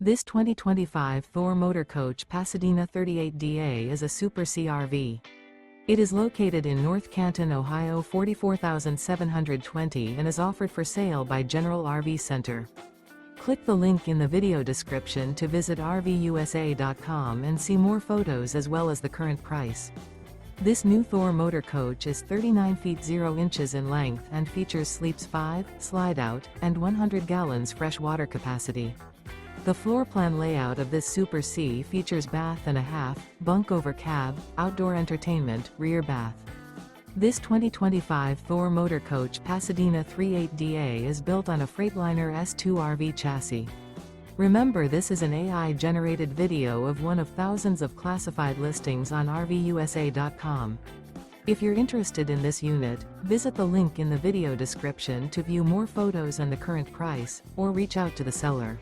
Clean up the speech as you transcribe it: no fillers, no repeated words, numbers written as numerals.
This 2025 Thor Motor Coach Pasadena 38DA is a Super CRV. It is located in North Canton, Ohio 44720 and is offered for sale by General RV Center. Click the link in the video description to visit RVUSA.com and see more photos as well as the current price. This new Thor Motor Coach is 39 feet 0 inches in length and features sleeps 5, slide-out, and 100 gallons fresh water capacity. The floor plan layout of this Super C features bath and a half, bunk over cab, outdoor entertainment, rear bath. This 2025 Thor Motor Coach Pasadena 38DA is built on a Freightliner S2RV chassis. Remember, this is an AI-generated video of one of thousands of classified listings on RVUSA.com. If you're interested in this unit, visit the link in the video description to view more photos and the current price, or reach out to the seller.